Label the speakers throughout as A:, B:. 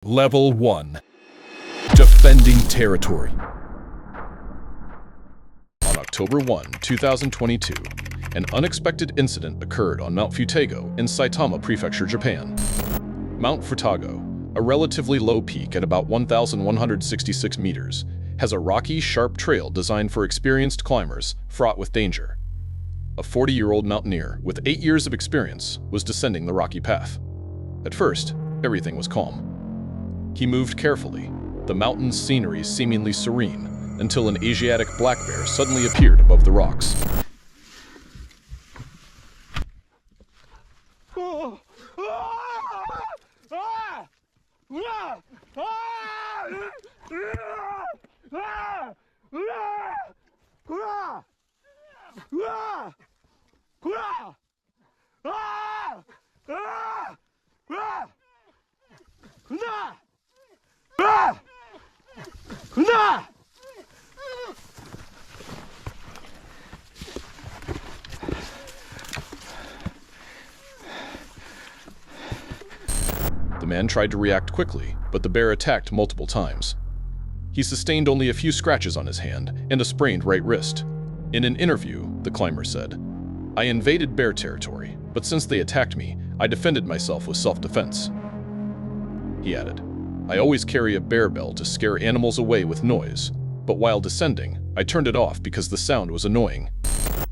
A: Level 1. Defending Territory. On October 1, 2022, an unexpected incident occurred on Mount Futago in Saitama Prefecture, Japan. Mount Futago, a relatively low peak at about 1,166 meters, has a rocky, sharp trail designed for experienced climbers, fraught with danger. A 40-year-old mountaineer with 8 years of experience was descending the rocky path. At first, everything was calm. He moved carefully, the mountain's scenery seemingly serene, until an Asiatic black bear suddenly appeared above the rocks. The man tried to react quickly, but the bear attacked multiple times. He sustained only a few scratches on his hand and a sprained right wrist. In an interview, the climber said, "I invaded bear territory, but since they attacked me, I defended myself with self-defense." He added, "I always carry a bear bell to scare animals away with noise, but while descending, I turned it off because the sound was annoying."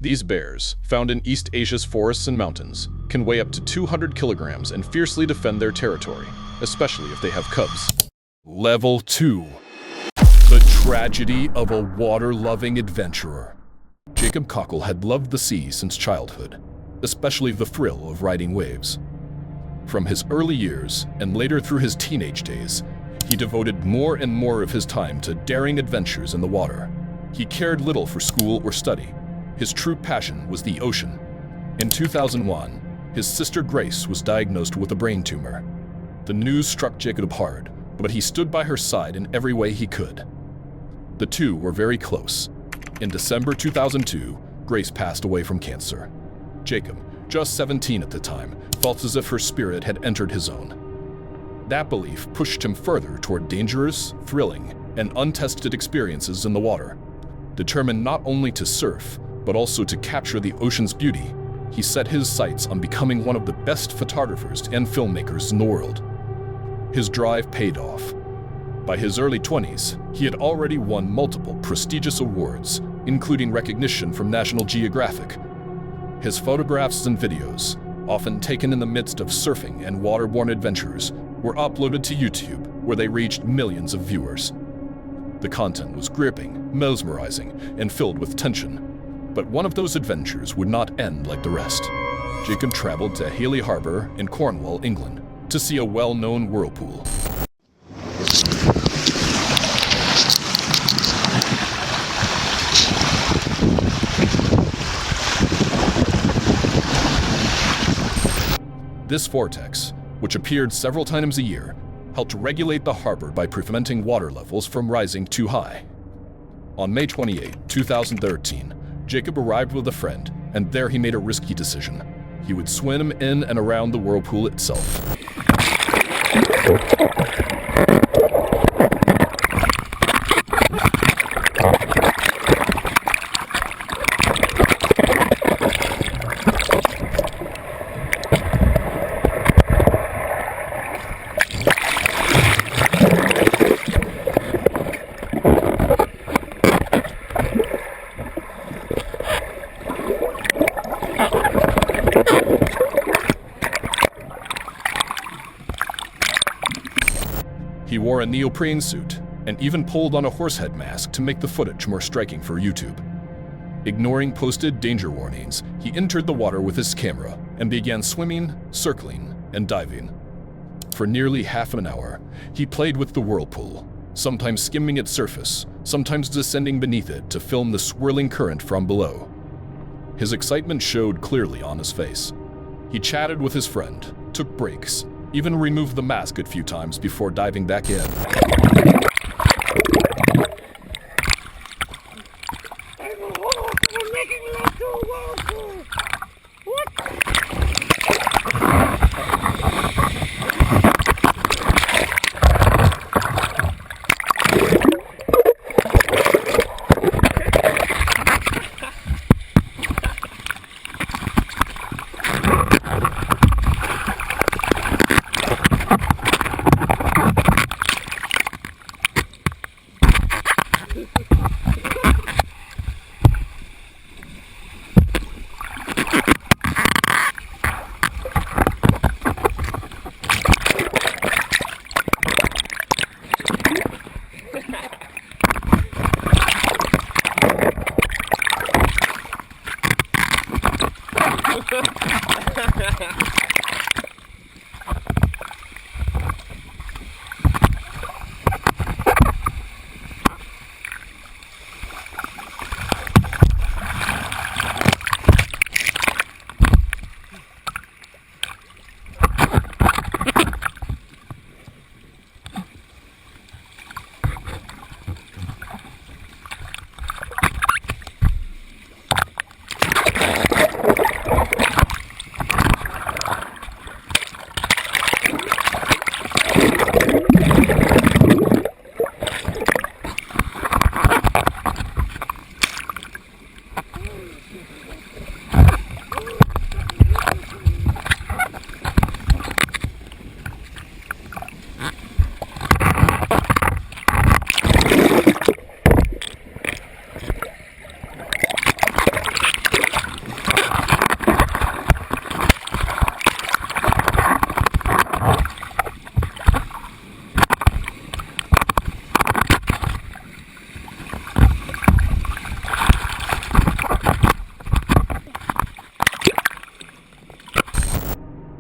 A: These bears, found in East Asia's forests and mountains, can weigh up to 200 kilograms and fiercely defend their territory, especially if they have cubs. Level 2. The Tragedy of a Water-Loving Adventurer. Jacob Cockle had loved the sea since childhood, especially the thrill of riding waves. From his early years, and later through his teenage days, he devoted more and more of his time to daring adventures in the water. He cared little for school or study. His true passion was the ocean. In 2001, his sister Grace was diagnosed with a brain tumor. The news struck Jacob hard, but he stood by her side in every way he could. The two were very close. In December 2002, Grace passed away from cancer. Jacob, just 17 at the time, felt as if her spirit had entered his own. That belief pushed him further toward dangerous, thrilling, and untested experiences in the water. Determined not only to surf, but also to capture the ocean's beauty, he set his sights on becoming one of the best photographers and filmmakers in the world. His drive paid off. By his early 20s, he had already won multiple prestigious awards, including recognition from National Geographic. His photographs and videos, often taken in the midst of surfing and waterborne adventures, were uploaded to YouTube, where they reached millions of viewers. The content was gripping, mesmerizing, and filled with tension. But one of those adventures would not end like the rest. Jacob traveled to Haley Harbor in Cornwall, England, to see a well-known whirlpool. This vortex, which appeared several times a year, helped regulate the harbor by preventing water levels from rising too high. On May 28, 2013, Jacob arrived with a friend, and there he made a risky decision. He would swim in and around the whirlpool itself. He wore a neoprene suit and even pulled on a horsehead mask to make the footage more striking for YouTube. Ignoring posted danger warnings, he entered the water with his camera and began swimming, circling, and diving. For nearly half an hour, he played with the whirlpool, sometimes skimming its surface, sometimes descending beneath it to film the swirling current from below. His excitement showed clearly on his face. He chatted with his friend, took breaks, even removed the mask a few times before diving back in.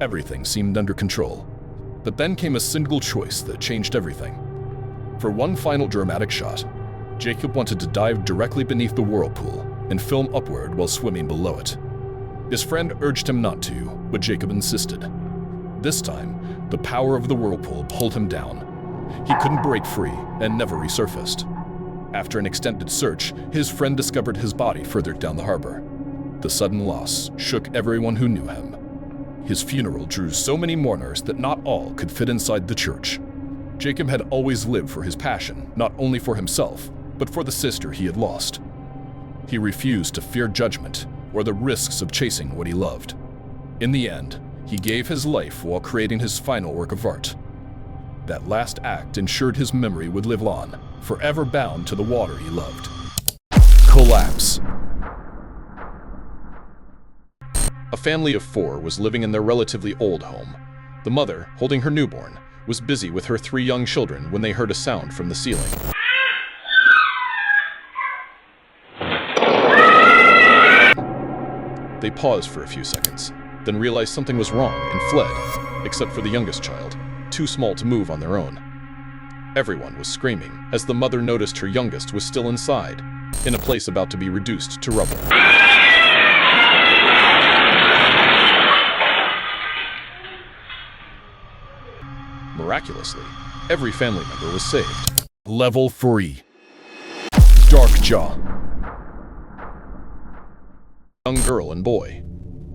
A: Everything seemed under control. But then came a single choice that changed everything. For one final dramatic shot, Jacob wanted to dive directly beneath the whirlpool and film upward while swimming below it. His friend urged him not to, but Jacob insisted. This time, the power of the whirlpool pulled him down. He couldn't break free and never resurfaced. After an extended search, his friend discovered his body further down the harbor. The sudden loss shook everyone who knew him. His funeral drew so many mourners that not all could fit inside the church. Jacob had always lived for his passion, not only for himself, but for the sister he had lost. He refused to fear judgment or the risks of chasing what he loved. In the end, he gave his life while creating his final work of art. That last act ensured his memory would live on, forever bound to the water he loved. Collapse. A family of 4 was living in their relatively old home. The mother, holding her newborn, was busy with her 3 young children when they heard a sound from the ceiling. They paused for a few seconds, then realized something was wrong and fled, except for the youngest child, too small to move on their own. Everyone was screaming as the mother noticed her youngest was still inside, in a place about to be reduced to rubble. Miraculously, every family member was saved. Level 3. Dark Jaw. Young girl and boy.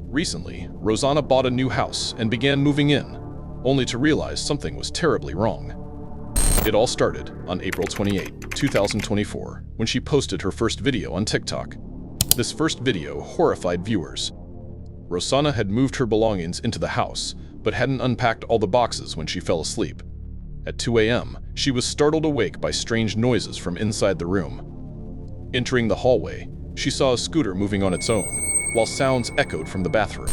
A: Recently, Rosanna bought a new house and began moving in, only to realize something was terribly wrong. It all started on April 28, 2024, when she posted her first video on TikTok. This first video horrified viewers. Rosanna had moved her belongings into the house, but hadn't unpacked all the boxes when she fell asleep. At 2 a.m., she was startled awake by strange noises from inside the room. Entering the hallway, she saw a scooter moving on its own, while sounds echoed from the bathroom.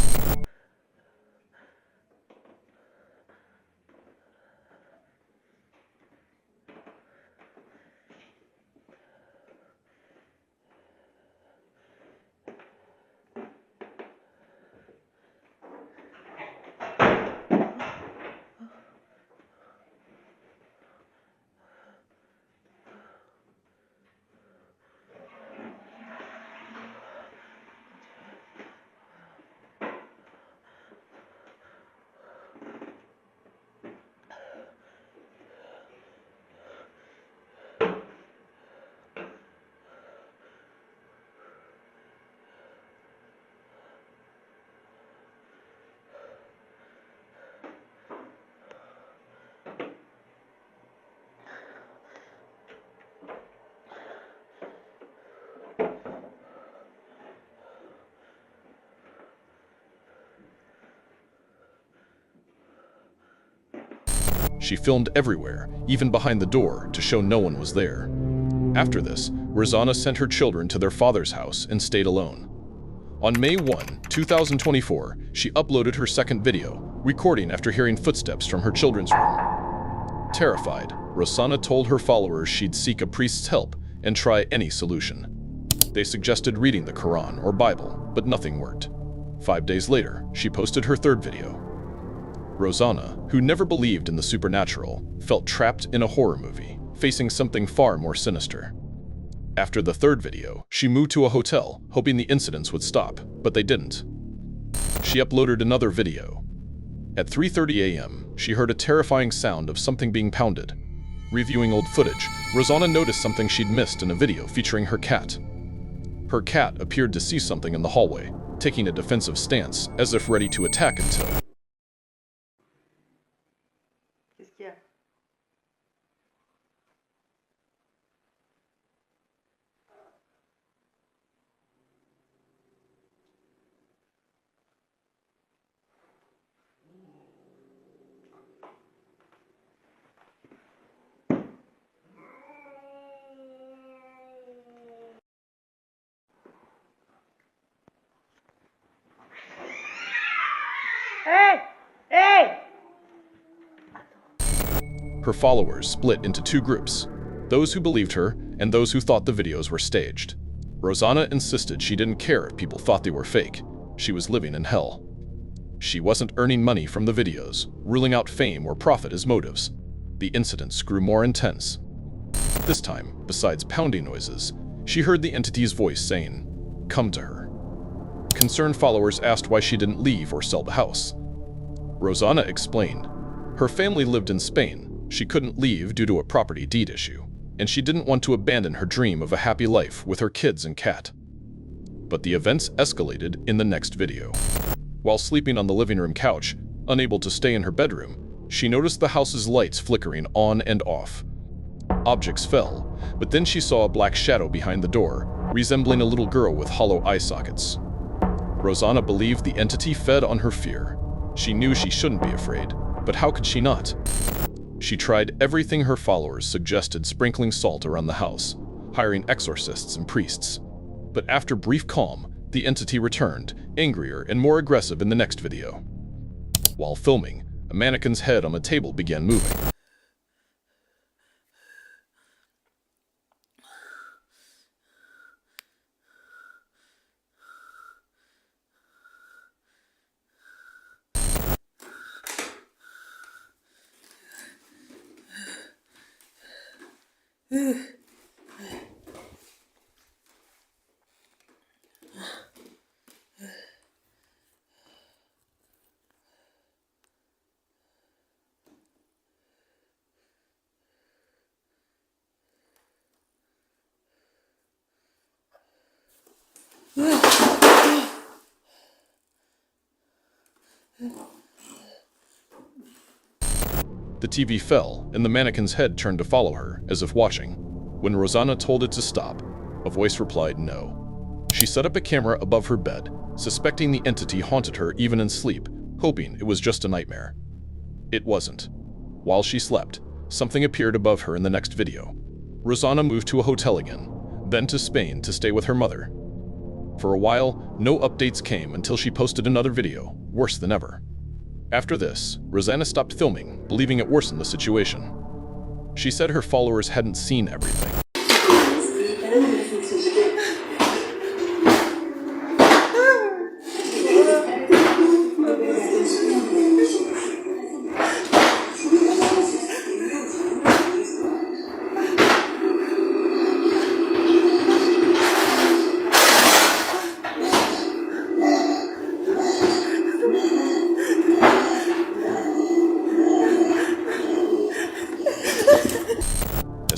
A: She filmed everywhere, even behind the door, to show no one was there. After this, Rosanna sent her children to their father's house and stayed alone. On May 1, 2024, she uploaded her second video, recording after hearing footsteps from her children's room. Terrified, Rosanna told her followers she'd seek a priest's help and try any solution. They suggested reading the Quran or Bible, but nothing worked. 5 days later, she posted her third video. Rosanna, who never believed in the supernatural, felt trapped in a horror movie, facing something far more sinister. After the third video, she moved to a hotel, hoping the incidents would stop, but they didn't. She uploaded another video. At 3:30 a.m., she heard a terrifying sound of something being pounded. Reviewing old footage, Rosanna noticed something she'd missed in a video featuring her cat. Her cat appeared to see something in the hallway, taking a defensive stance, as if ready to attack until... Her followers split into 2 groups, those who believed her and those who thought the videos were staged. Rosanna insisted she didn't care if people thought they were fake. She was living in hell. She wasn't earning money from the videos, ruling out fame or profit as motives. The incidents grew more intense. This time, besides pounding noises, she heard the entity's voice saying, "Come to her." Concerned followers asked why she didn't leave or sell the house. Rosanna explained, her family lived in Spain, she couldn't leave due to a property deed issue, and she didn't want to abandon her dream of a happy life with her kids and cat. But the events escalated in the next video. While sleeping on the living room couch, unable to stay in her bedroom, she noticed the house's lights flickering on and off. Objects fell, but then she saw a black shadow behind the door, resembling a little girl with hollow eye sockets. Rosanna believed the entity fed on her fear. She knew she shouldn't be afraid, but how could she not? She tried everything her followers suggested, sprinkling salt around the house, hiring exorcists and priests. But after brief calm, the entity returned, angrier and more aggressive in the next video. While filming, a mannequin's head on a table began moving. The TV fell, and the mannequin's head turned to follow her, as if watching. When Rosanna told it to stop, a voice replied no. She set up a camera above her bed, suspecting the entity haunted her even in sleep, hoping it was just a nightmare. It wasn't. While she slept, something appeared above her in the next video. Rosanna moved to a hotel again, then to Spain to stay with her mother. For a while, no updates came until she posted another video, worse than ever. After this, Rosanna stopped filming, believing it worsened the situation. She said her followers hadn't seen everything.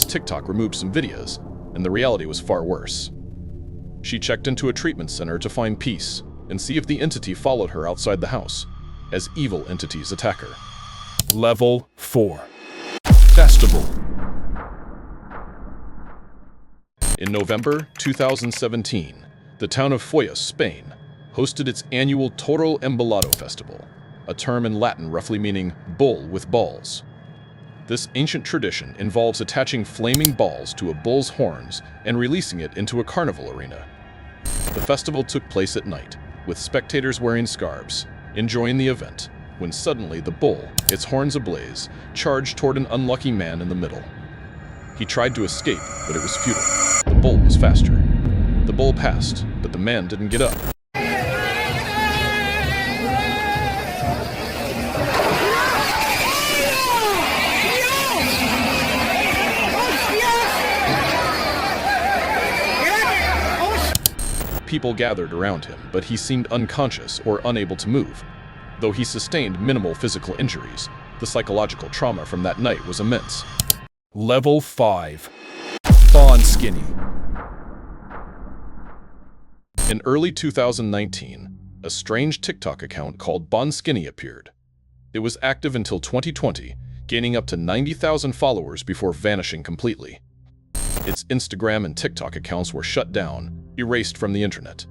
A: TikTok removed some videos, and the reality was far worse. She checked into a treatment center to find peace and see if the entity followed her outside the house, as evil entities attack her. Level 4. Festival. In November 2017, the town of Foyas, Spain, hosted its annual Toro Embolado Festival, a term in Latin roughly meaning bull with balls. This ancient tradition involves attaching flaming balls to a bull's horns and releasing it into a carnival arena. The festival took place at night, with spectators wearing scarves, enjoying the event, when suddenly the bull, its horns ablaze, charged toward an unlucky man in the middle. He tried to escape, but it was futile. The bull was faster. The bull passed, but the man didn't get up. People gathered around him, but he seemed unconscious or unable to move. Though he sustained minimal physical injuries, the psychological trauma from that night was immense. Level 5. Bon Skinny. In early 2019, a strange TikTok account called Bon Skinny appeared. It was active until 2020, gaining up to 90,000 followers before vanishing completely. Its Instagram and TikTok accounts were shut down, erased from the internet.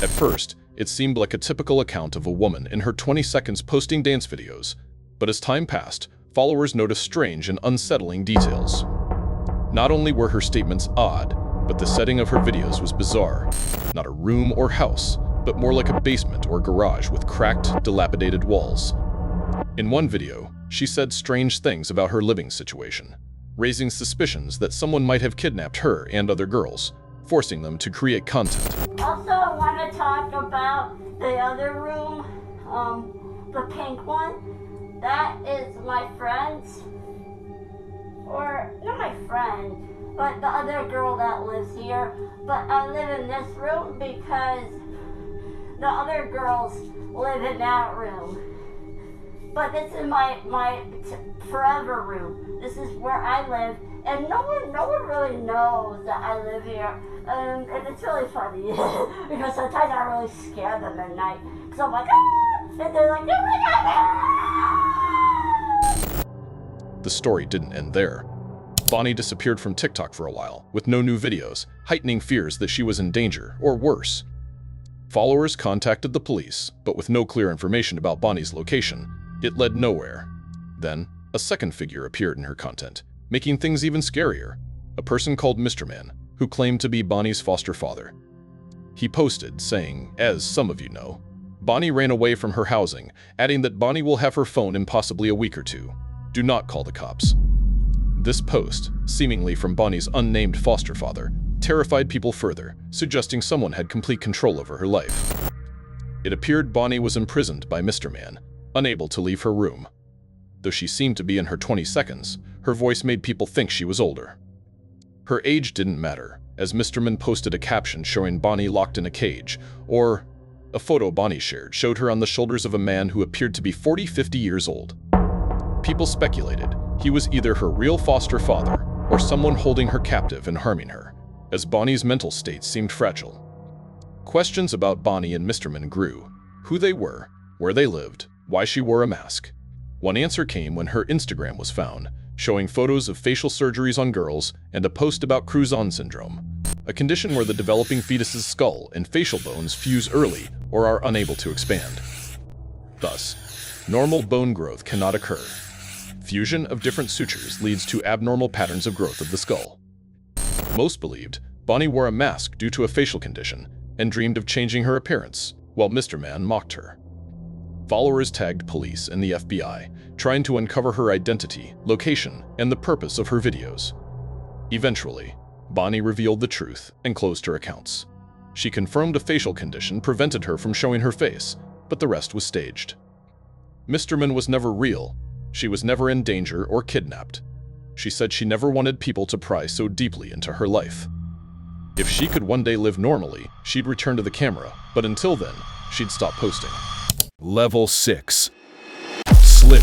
A: At first, it seemed like a typical account of a woman in her 20 seconds posting dance videos, but as time passed, followers noticed strange and unsettling details. Not only were her statements odd, but the setting of her videos was bizarre. Not a room or house, but more like a basement or garage with cracked, dilapidated walls. In one video, she said strange things about her living situation, raising suspicions that someone might have kidnapped her and other girls, forcing them to create content.
B: Also, I want to talk about the other room. The pink one, that is my friend's, or not my friend, but the other girl that lives here. But I live in this room because the other girls live in that room. But this is my forever room. This is where I live, and no one really knows that I live here. And it's really funny because sometimes I really scare them at night. Because I'm like, ah! And they're like, oh my God!
A: The story didn't end there. Bonnie disappeared from TikTok for a while, with no new videos, heightening fears that she was in danger, or worse. Followers contacted the police, but with no clear information about Bonnie's location, it led nowhere. Then, a second figure appeared in her content, making things even scarier. A person called Mr. Man, who claimed to be Bonnie's foster father. He posted, saying, "As some of you know, Bonnie ran away from her housing, adding that Bonnie will have her phone in possibly a week or two. Do not call the cops." This post, seemingly from Bonnie's unnamed foster father, terrified people further, suggesting someone had complete control over her life. It appeared Bonnie was imprisoned by Mr. Man, unable to leave her room. Though she seemed to be in her 22nd, her voice made people think she was older. Her age didn't matter, as Mr. Man posted a caption showing Bonnie locked in a cage, or a photo Bonnie shared showed her on the shoulders of a man who appeared to be 40-50 years old. People speculated he was either her real foster father or someone holding her captive and harming her, as Bonnie's mental state seemed fragile. Questions about Bonnie and Mr. Man grew: who they were, where they lived, why she wore a mask. One answer came when her Instagram was found, showing photos of facial surgeries on girls and a post about Cruzon syndrome, a condition where the developing fetus's skull and facial bones fuse early or are unable to expand. Thus, normal bone growth cannot occur. Fusion of different sutures leads to abnormal patterns of growth of the skull. Most believed Bonnie wore a mask due to a facial condition and dreamed of changing her appearance, while Mr. Man mocked her. Followers tagged police and the FBI, trying to uncover her identity, location, and the purpose of her videos. Eventually, Bonnie revealed the truth and closed her accounts. She confirmed a facial condition prevented her from showing her face, but the rest was staged. Mr. Man was never real. She was never in danger or kidnapped. She said she never wanted people to pry so deeply into her life. If she could one day live normally, she'd return to the camera, but until then, she'd stop posting. Level 6. Slip.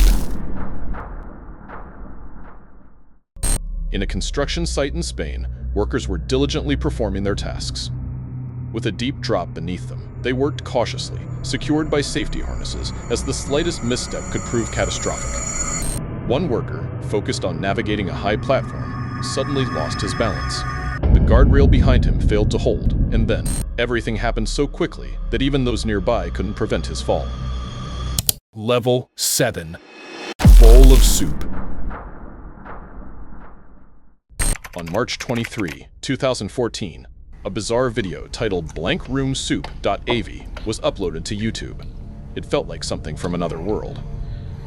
A: In a construction site in Spain, workers were diligently performing their tasks. With a deep drop beneath them, they worked cautiously, secured by safety harnesses, as the slightest misstep could prove catastrophic. One worker, focused on navigating a high platform, suddenly lost his balance. The guardrail behind him failed to hold, and then everything happened so quickly that even those nearby couldn't prevent his fall. Level 7. Bowl of soup. On March 23, 2014, a bizarre video titled blankroomsoup.av was uploaded to YouTube. It felt like something from another world.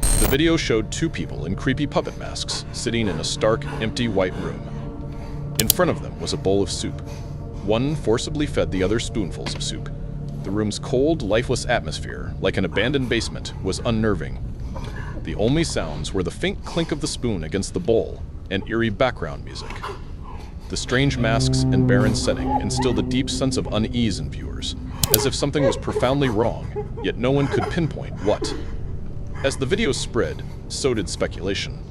A: The video showed two people in creepy puppet masks sitting in a stark, empty white room. In front of them was a bowl of soup. One forcibly fed the other spoonfuls of soup. The room's cold, lifeless atmosphere, like an abandoned basement, was unnerving. The only sounds were the faint clink of the spoon against the bowl and eerie background music. The strange masks and barren setting instilled a deep sense of unease in viewers, as if something was profoundly wrong, yet no one could pinpoint what. As the video spread, so did speculation.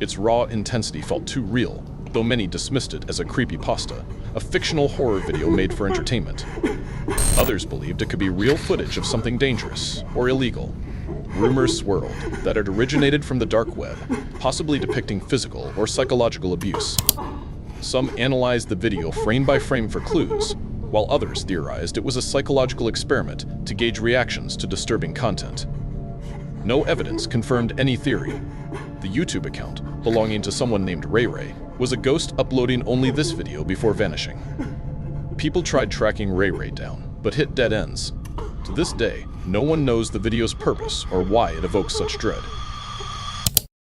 A: Its raw intensity felt too real, though many dismissed it as a creepypasta, a fictional horror video made for entertainment. Others believed it could be real footage of something dangerous or illegal. Rumors swirled that it originated from the dark web, possibly depicting physical or psychological abuse. Some analyzed the video frame by frame for clues, while others theorized it was a psychological experiment to gauge reactions to disturbing content. No evidence confirmed any theory. The YouTube account, belonging to someone named Ray Ray, was a ghost uploading only this video before vanishing. People tried tracking Ray Ray down, but hit dead ends. To this day, no one knows the video's purpose or why it evokes such dread.